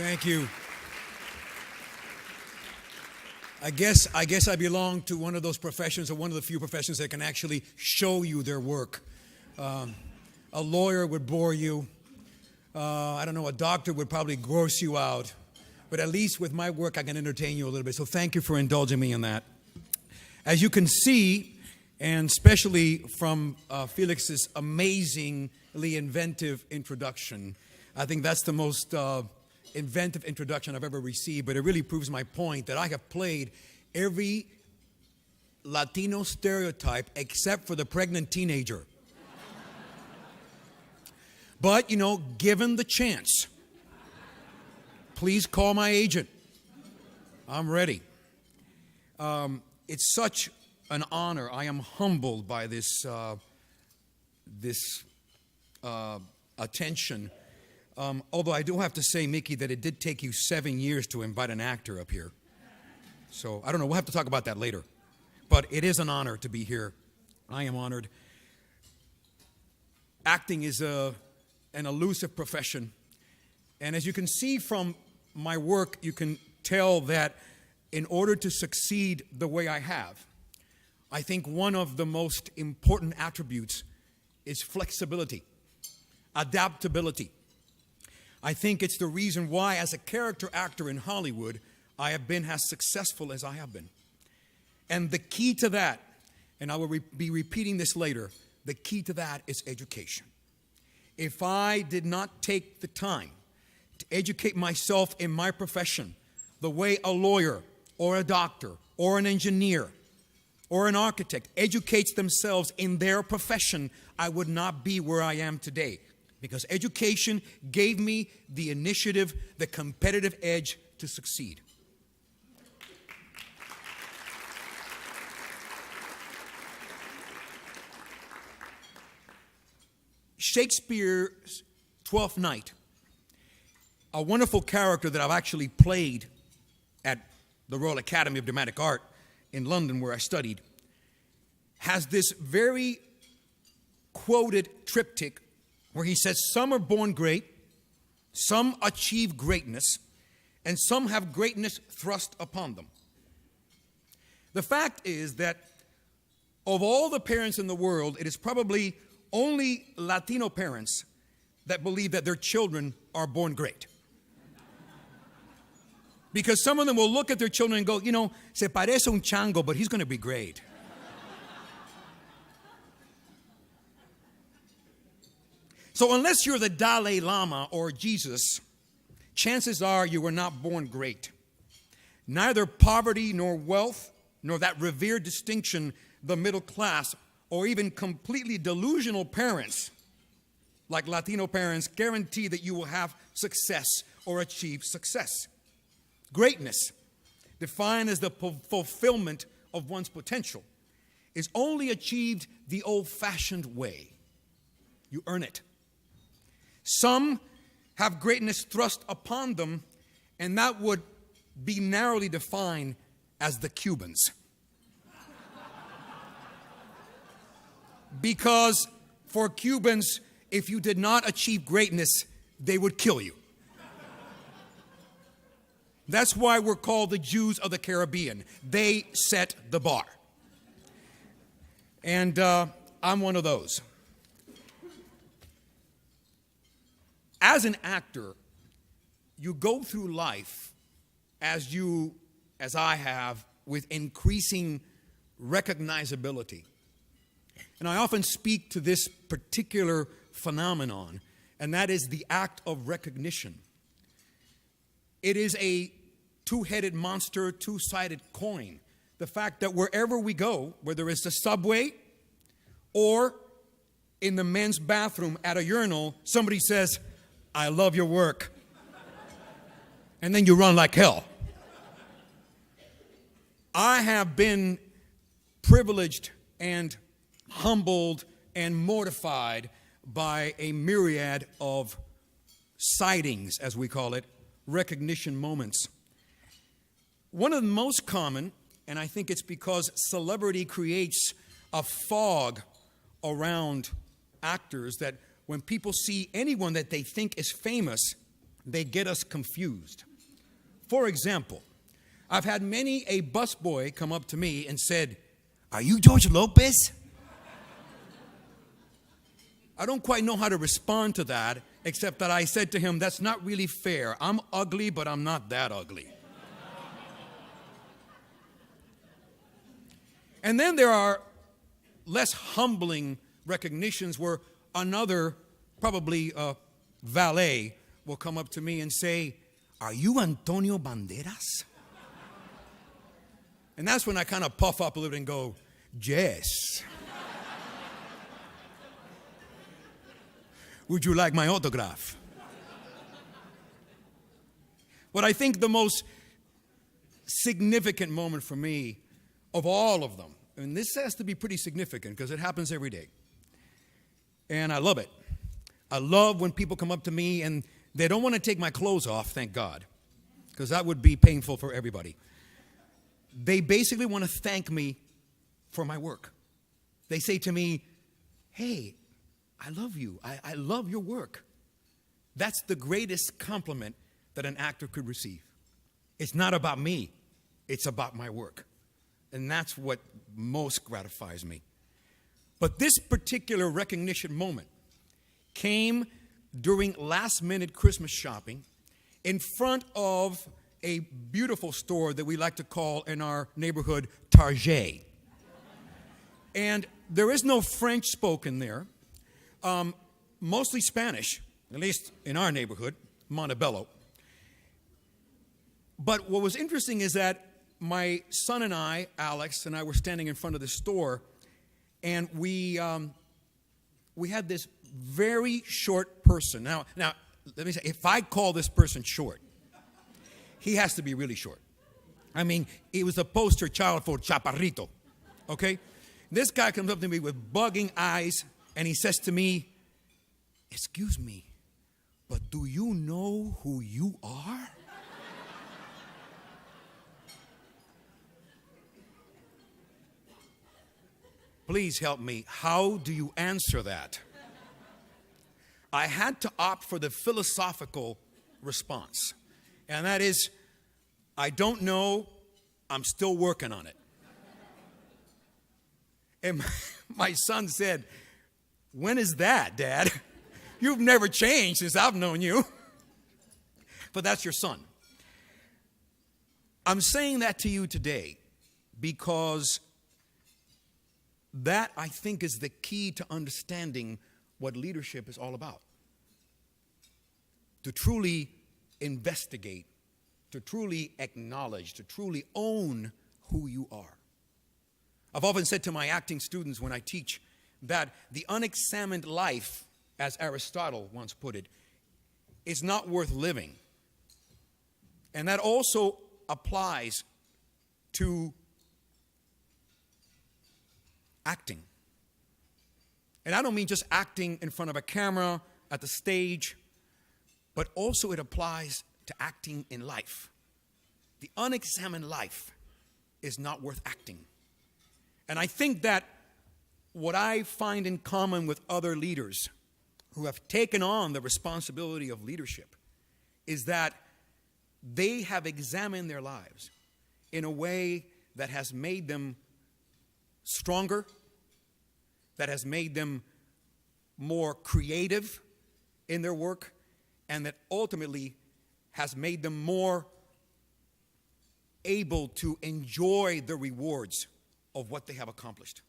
Thank you. I guess I belong to one of those professions, or one of the few professions that can actually show you their work. A lawyer would bore you. I don't know, a doctor would probably gross you out. But at least with my work, I can entertain you a little bit. So thank you for indulging me in that. As you can see, and especially from Felix's amazingly inventive introduction, I think that's the most inventive introduction I've ever received, but it really proves my point that I have played every Latino stereotype except for the pregnant teenager. But, given the chance, please call my agent. I'm ready. It's such an honor. I am humbled by this attention. Although I do have to say, Mickey, that it did take you 7 years to invite an actor up here. So, I don't know. We'll have to talk about that later. But it is an honor to be here. I am honored. Acting is an elusive profession. And as you can see from my work, you can tell that in order to succeed the way I have, I think one of the most important attributes is flexibility, adaptability. I think it's the reason why, as a character actor in Hollywood, I have been as successful as I have been. And the key to that, and I will be repeating this later, the key to that is education. If I did not take the time to educate myself in my profession the way a lawyer or a doctor or an engineer or an architect educates themselves in their profession, I would not be where I am today. Because education gave me the initiative, the competitive edge to succeed. Shakespeare's Twelfth Night, a wonderful character that I've actually played at the Royal Academy of Dramatic Art in London, where I studied, has this very quoted triptych where he says, some are born great, some achieve greatness, and some have greatness thrust upon them. The fact is that of all the parents in the world, it is probably only Latino parents that believe that their children are born great. Because some of them will look at their children and go, se parece un chango, but he's going to be great. So unless you're the Dalai Lama or Jesus, chances are you were not born great. Neither poverty nor wealth, nor that revered distinction, the middle class, or even completely delusional parents, like Latino parents, guarantee that you will have success or achieve success. Greatness, defined as the fulfillment of one's potential, is only achieved the old-fashioned way. You earn it. Some have greatness thrust upon them, and that would be narrowly defined as the Cubans. Because for Cubans, if you did not achieve greatness, they would kill you. That's why we're called the Jews of the Caribbean. They set the bar. And I'm one of those. As an actor, you go through life as I have, with increasing recognizability. And I often speak to this particular phenomenon, and that is the act of recognition. It is a two-headed monster, two-sided coin. The fact that wherever we go, whether it's the subway or in the men's bathroom at a urinal, somebody says, I love your work. And then you run like hell. I have been privileged and humbled and mortified by a myriad of sightings, as we call it, recognition moments. One of the most common, and I think it's because celebrity creates a fog around actors, that when people see anyone that they think is famous, they get us confused. For example, I've had many a busboy come up to me and said, "Are you George Lopez?" I don't quite know how to respond to that, except that I said to him, "That's not really fair. I'm ugly, but I'm not that ugly." And then there are less humbling recognitions where another, probably valet, will come up to me and say, "Are you Antonio Banderas?" And that's when I kind of puff up a little and go, "Yes." "Would you like my autograph?" But I think the most significant moment for me of all of them, and this has to be pretty significant because it happens every day, and I love it. I love when people come up to me and they don't want to take my clothes off, thank God, because that would be painful for everybody. They basically want to thank me for my work. They say to me, "Hey, I love you. I love your work." That's the greatest compliment that an actor could receive. It's not about me. It's about my work. And that's what most gratifies me. But this particular recognition moment came during last-minute Christmas shopping in front of a beautiful store that we like to call in our neighborhood Target. And there is no French spoken there, mostly Spanish, at least in our neighborhood, Montebello. But what was interesting is that my son and I, Alex, and I were standing in front of the store, and we had this very short person. Now, let me say, if I call this person short, he has to be really short. I mean, he was a poster child for Chaparrito, okay? This guy comes up to me with bugging eyes, and he says to me, "Excuse me, but do you know who you are?" Please help me. How do you answer that? I had to opt for the philosophical response. And that is, "I don't know. I'm still working on it." And my son said, "When is that, Dad? You've never changed since I've known you." But that's your son. I'm saying that to you today because that, I think, is the key to understanding what leadership is all about. To truly investigate, to truly acknowledge, to truly own who you are. I've often said to my acting students when I teach that the unexamined life, as Aristotle once put it, is not worth living. And that also applies to acting. And I don't mean just acting in front of a camera, at the stage, but also it applies to acting in life. The unexamined life is not worth acting. And I think that what I find in common with other leaders who have taken on the responsibility of leadership is that they have examined their lives in a way that has made them stronger, that has made them more creative in their work, and that ultimately has made them more able to enjoy the rewards of what they have accomplished.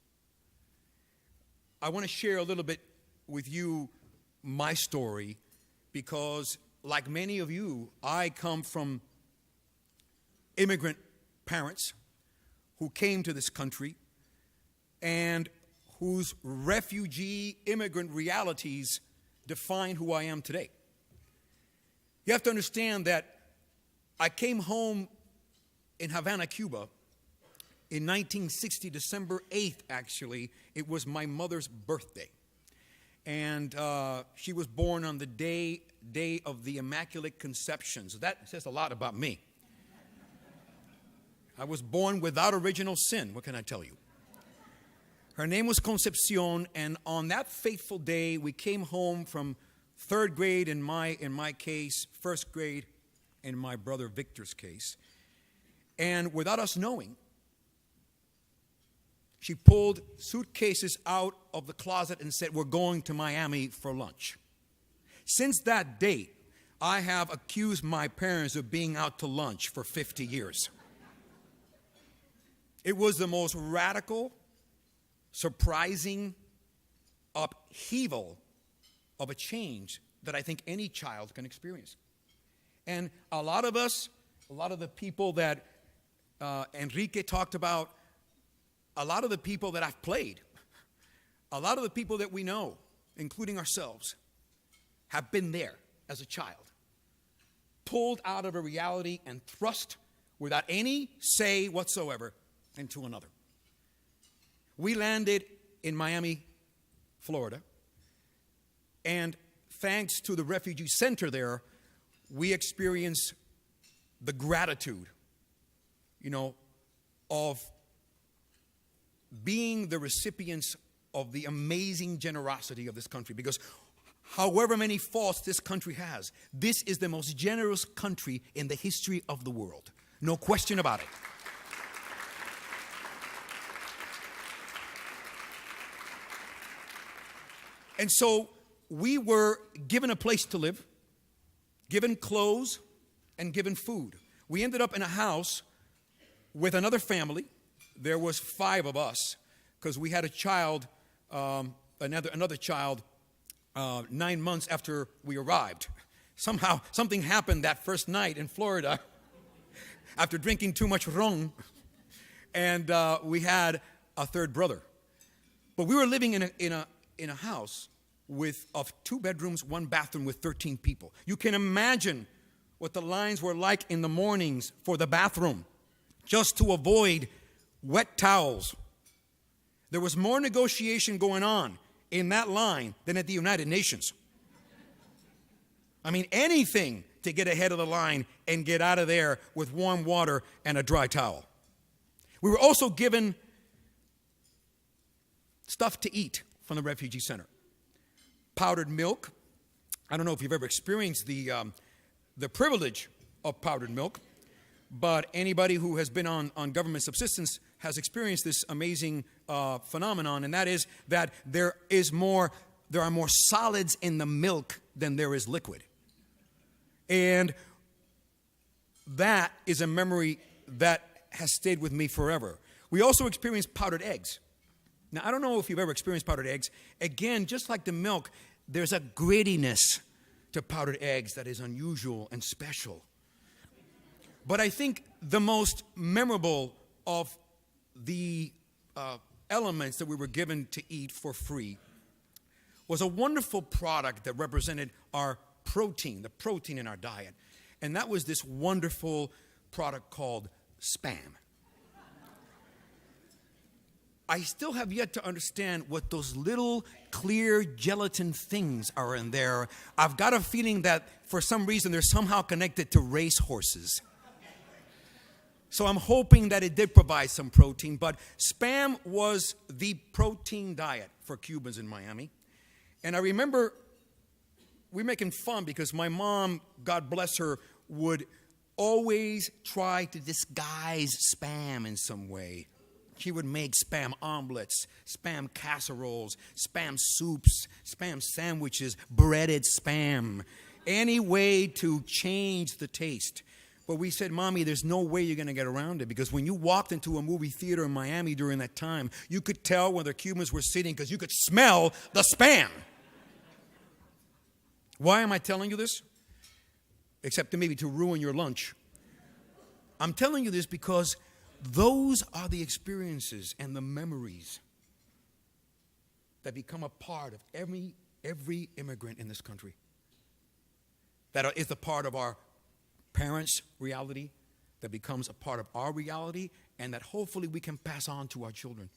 I want to share a little bit with you my story because, like many of you, I come from immigrant parents who came to this country and whose refugee immigrant realities define who I am today. You have to understand that I came home in Havana, Cuba in 1960, December 8th, actually. It was my mother's birthday. And she was born on the day of the Immaculate Conception. So that says a lot about me. I was born without original sin. What can I tell you? Her name was Concepcion, and on that fateful day, we came home from third grade in my case, first grade in my brother Victor's case. And without us knowing, she pulled suitcases out of the closet and said, "We're going to Miami for lunch." Since that date, I have accused my parents of being out to lunch for 50 years. It was the most radical, surprising upheaval of a change that I think any child can experience. And a lot of us, a lot of the people that Enrique talked about, a lot of the people that I've played, a lot of the people that we know, including ourselves, have been there as a child, pulled out of a reality and thrust without any say whatsoever into another. We landed in Miami, Florida, and thanks to the refugee center there, we experienced the gratitude, of being the recipients of the amazing generosity of this country. Because however many faults this country has, this is the most generous country in the history of the world. No question about it. And so we were given a place to live, given clothes, and given food. We ended up in a house with another family. There was 5 of us because we had a child, another child, 9 months after we arrived. Somehow, something happened that first night in Florida after drinking too much rum, and we had a third brother. But we were living in a house of 2 bedrooms, 1 bathroom with 13 people. You can imagine what the lines were like in the mornings for the bathroom, just to avoid wet towels. There was more negotiation going on in that line than at the United Nations. I mean, anything to get ahead of the line and get out of there with warm water and a dry towel. We were also given stuff to eat from the refugee center. Powdered milk. I don't know if you've ever experienced the privilege of powdered milk, but anybody who has been on government subsistence has experienced this amazing phenomenon, and that is that there are more solids in the milk than there is liquid. And that is a memory that has stayed with me forever. We also experienced powdered eggs. Now, I don't know if you've ever experienced powdered eggs. Again, just like the milk, there's a grittiness to powdered eggs that is unusual and special. But I think the most memorable of the elements that we were given to eat for free was a wonderful product that represented our protein, the protein in our diet. And that was this wonderful product called Spam. I still have yet to understand what those little clear gelatin things are in there. I've got a feeling that for some reason they're somehow connected to racehorses. So I'm hoping that it did provide some protein. But Spam was the protein diet for Cubans in Miami. And I remember we were making fun because my mom, God bless her, would always try to disguise Spam in some way. She would make Spam omelets, Spam casseroles, Spam soups, Spam sandwiches, breaded Spam. Any way to change the taste. But we said, Mommy, there's no way you're going to get around it, because when you walked into a movie theater in Miami during that time, you could tell where the Cubans were sitting because you could smell the Spam. Why am I telling you this? Except maybe to ruin your lunch. I'm telling you this because those are the experiences and the memories that become a part of every immigrant in this country. That is a part of our parents' reality, that becomes a part of our reality, and that hopefully we can pass on to our children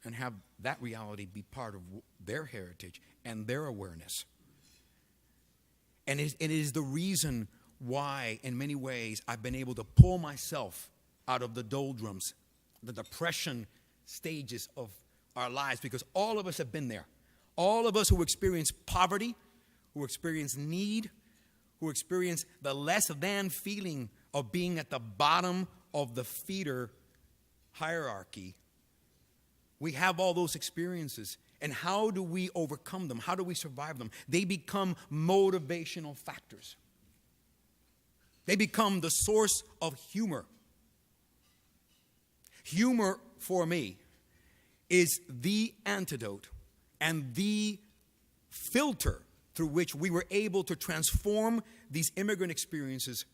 and have that reality be part of their heritage and their awareness. And it is the reason why, in many ways, I've been able to pull myself out of the doldrums, the depression stages of our lives, because all of us have been there. All of us who experience poverty, who experience need, who experience the less than feeling of being at the bottom of the feeder hierarchy. We have all those experiences. And how do we overcome them? How do we survive them? They become motivational factors. They become the source of humor. Humor, for me, is the antidote and the filter through which we were able to transform these immigrant experiences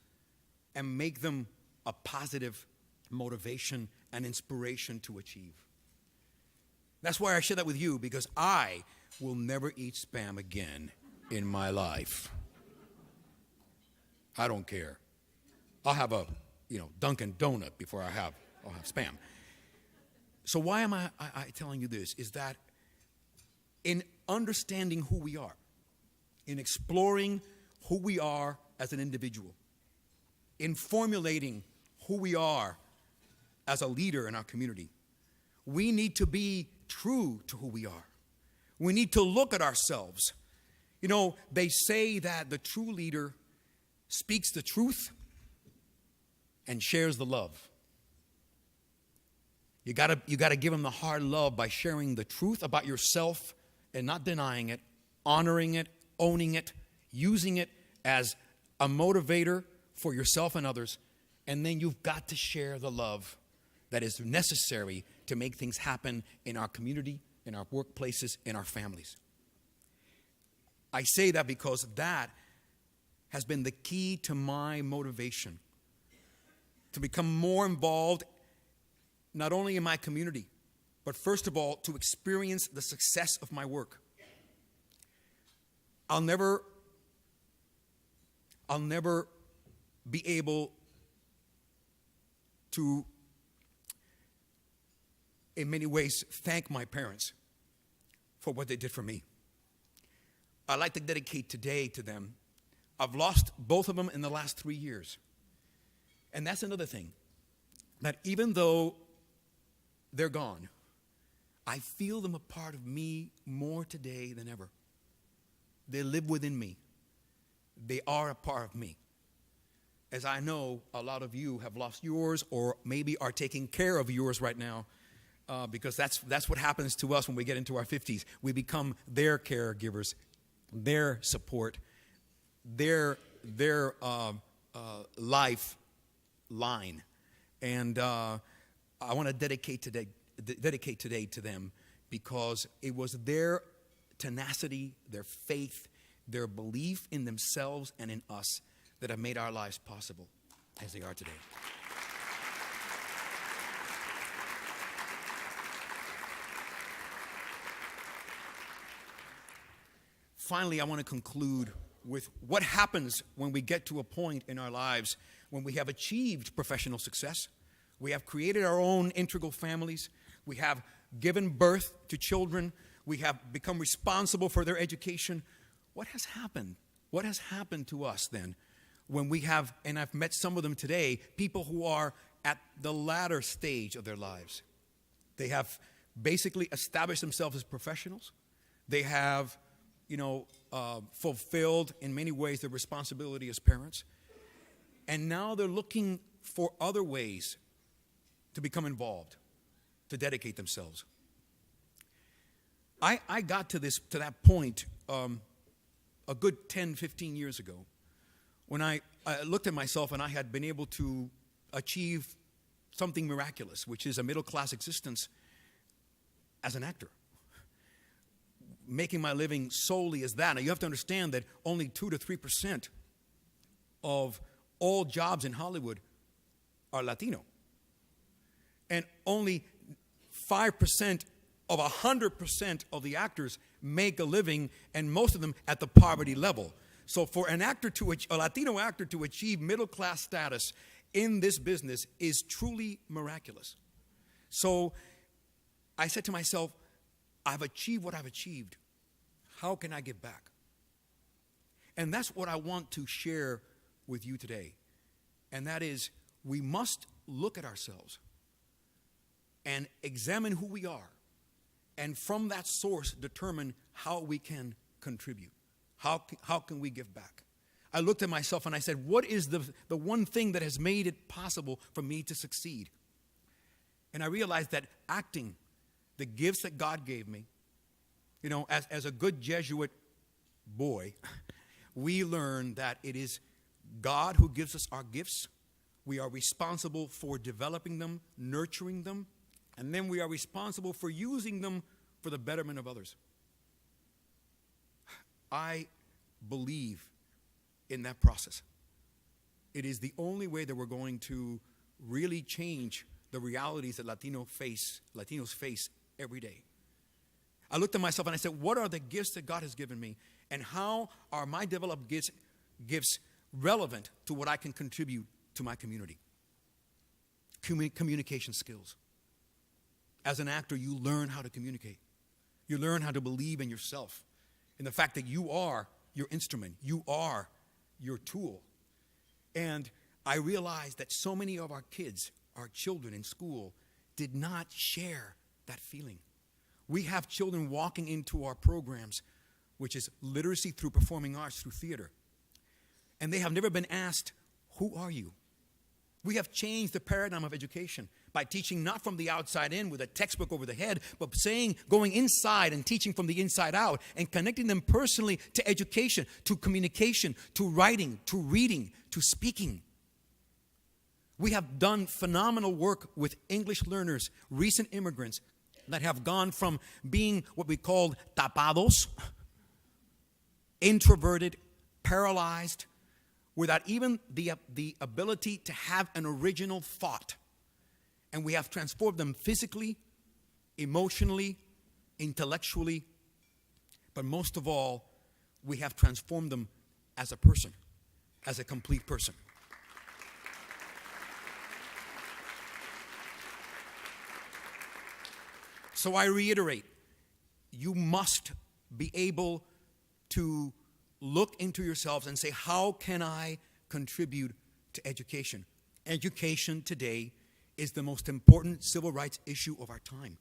and make them a positive motivation and inspiration to achieve. That's why I share that with you, because I will never eat Spam again in my life. I don't care. I'll have a, Dunkin' Donut before I'll have Spam. So why am I telling you this? Is that in understanding who we are, in exploring who we are as an individual, in formulating who we are as a leader in our community, we need to be true to who we are. We need to look at ourselves. They say that the true leader speaks the truth and shares the love. You gotta give them the hard love by sharing the truth about yourself and not denying it, honoring it, owning it, using it as a motivator for yourself and others. And then you've got to share the love that is necessary to make things happen in our community, in our workplaces, in our families. I say that because that has been the key to my motivation to become more involved, not only in my community, but first of all, to experience the success of my work. I'll never be able to, in many ways, thank my parents for what they did for me. I'd like to dedicate today to them. I've lost both of them in the last 3 years. And that's another thing, that even though they're gone, I feel them a part of me more today than ever. They live within me. They are a part of me. As I know, a lot of you have lost yours or maybe are taking care of yours right now, because that's what happens to us when we get into our 50s. We become their caregivers, their support, their lifeline. And I want to dedicate today to them, because it was their tenacity, their faith, their belief in themselves and in us that have made our lives possible as they are today. Finally, I want to conclude with what happens when we get to a point in our lives when we have achieved professional success. We have created our own integral families. We have given birth to children. We have become responsible for their education. What has happened? What has happened to us then when we have, and I've met some of them today, people who are at the latter stage of their lives? They have basically established themselves as professionals. They have, fulfilled in many ways their responsibility as parents. And now they're looking for other ways to become involved, to dedicate themselves. I got to that point a good 10, 15 years ago, when I looked at myself and I had been able to achieve something miraculous, which is a middle-class existence as an actor, making my living solely as that. Now, you have to understand that only 2 to 3% of all jobs in Hollywood are Latino. And only 5% of 100% of the actors make a living, and most of them at the poverty level. So for a Latino actor to achieve middle-class status in this business is truly miraculous. So I said to myself, I've achieved what I've achieved. How can I give back? And that's what I want to share with you today. And that is, we must look at ourselves and examine who we are. And from that source, determine how we can contribute, How can we give back? I looked at myself and I said, what is the one thing that has made it possible for me to succeed? And I realized that acting, the gifts that God gave me, as a good Jesuit boy, we learn that it is God who gives us our gifts. We are responsible for developing them, nurturing them, and then we are responsible for using them for the betterment of others. I believe in that process. It is the only way that we're going to really change the realities that Latinos face every day. I looked at myself and I said, what are the gifts that God has given me? And how are my developed gifts relevant to what I can contribute to my community? Communication skills. As an actor, you learn how to communicate. You learn how to believe in yourself, in the fact that you are your instrument. You are your tool. And I realized that so many of our kids, our children in school, did not share that feeling. We have children walking into our programs, which is literacy through performing arts, through theater. And they have never been asked, who are you? We have changed the paradigm of education by teaching not from the outside in with a textbook over the head, but going inside and teaching from the inside out and connecting them personally to education, to communication, to writing, to reading, to speaking. We have done phenomenal work with English learners, recent immigrants, that have gone from being what we called tapados, introverted, paralyzed, without even the ability to have an original thought. And we have transformed them physically, emotionally, intellectually, but most of all, we have transformed them as a person, as a complete person. So I reiterate, you must be able to look into yourselves and say, how can I contribute to education? Education today is the most important civil rights issue of our time.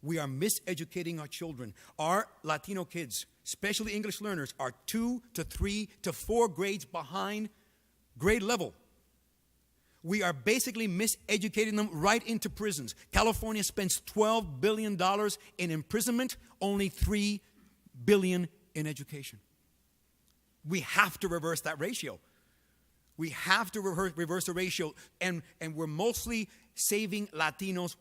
We are miseducating our children. Our Latino kids, especially English learners, are 2 to 3 to 4 grades behind grade level. We are basically miseducating them right into prisons. California spends $12 billion in imprisonment, only $3 billion in education. We have to reverse that ratio. We have to reverse the ratio, and we're mostly saving Latinos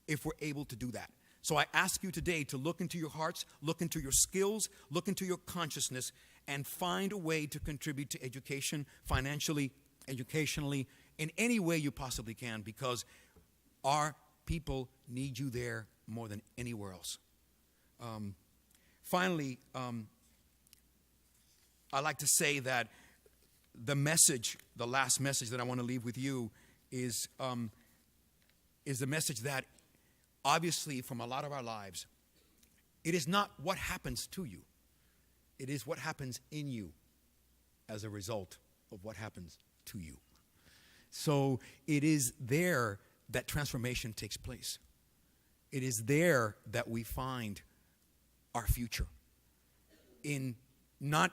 if we're able to do that. So I ask you today to look into your hearts, look into your skills, look into your consciousness, and find a way to contribute to education financially, educationally, in any way you possibly can, because our people need you there more than anywhere else. Finally, I'd like to say that the last message that I want to leave with you is the message that obviously from a lot of our lives, it is not what happens to you. It is what happens in you as a result of what happens to you. So it is there that transformation takes place. It is there that we find our future. In not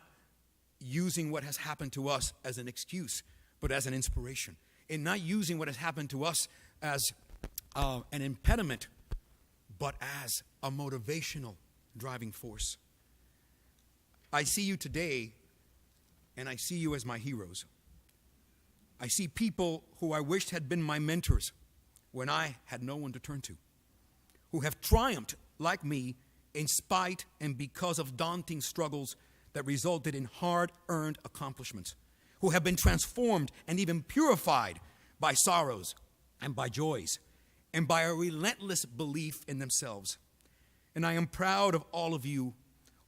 using what has happened to us as an excuse, but as an inspiration. In not using what has happened to us as an impediment, but as a motivational driving force. I see you today, and I see you as my heroes. I see people who I wished had been my mentors when I had no one to turn to, who have triumphed like me in spite and because of daunting struggles that resulted in hard-earned accomplishments, who have been transformed and even purified by sorrows and by joys and by a relentless belief in themselves. And I am proud of all of you,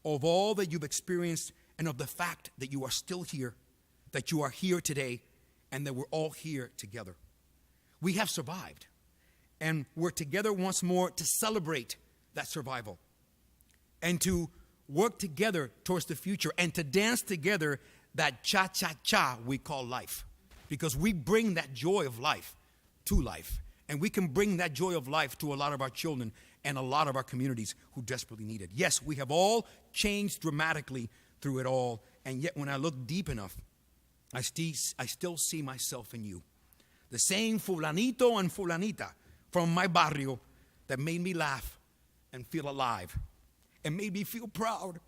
of all that you've experienced, and of the fact that you are still here, that you are here today, and that we're all here together. We have survived, and we're together once more to celebrate that survival and to work together towards the future and to dance together that cha-cha-cha we call life, because we bring that joy of life to life, and we can bring that joy of life to a lot of our children and a lot of our communities who desperately need it. Yes, we have all changed dramatically through it all, And yet when I look deep enough, I still see myself in you. The same fulanito and fulanita from my barrio that made me laugh and feel alive and made me feel proud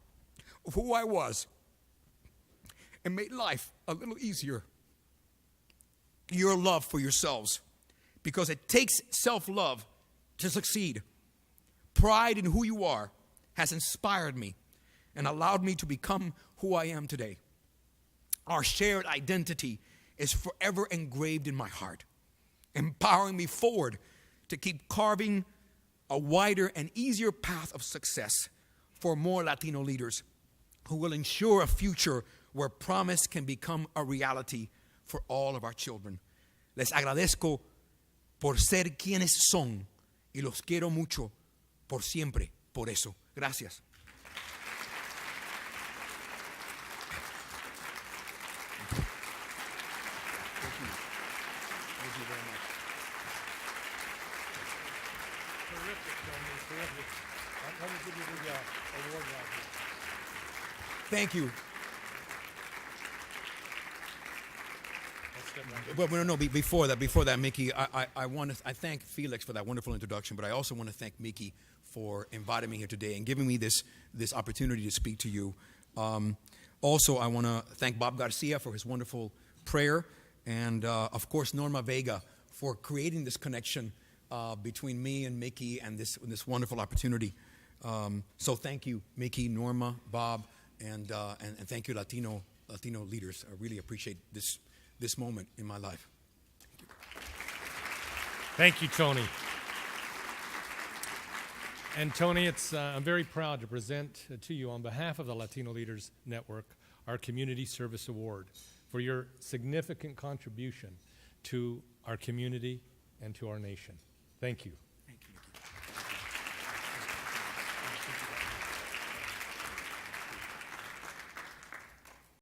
of who I was and made life a little easier. Your love for yourselves, because it takes self-love to succeed. Pride in who you are has inspired me and allowed me to become who I am today. Our shared identity is forever engraved in my heart, empowering me forward to keep carving a wider and easier path of success for more Latino leaders who will ensure a future where promise can become a reality for all of our children. Les agradezco por ser quienes son y los quiero mucho por siempre, por eso. Gracias. Thank you. But no, before that, Mickey, I thank Felix for that wonderful introduction, but I also want to thank Mickey for inviting me here today and giving me this opportunity to speak to you. Also, I want to thank Bob Garcia for his wonderful prayer, and of course Norma Vega for creating this connection between me and Mickey and this wonderful opportunity. So thank you, Mickey, Norma, Bob, and thank you, Latino leaders. I really appreciate this moment in my life. Thank you, Tony. And Tony, I'm very proud to present to you on behalf of the Latino Leaders Network our Community Service Award for your significant contribution to our community and to our nation. Thank you.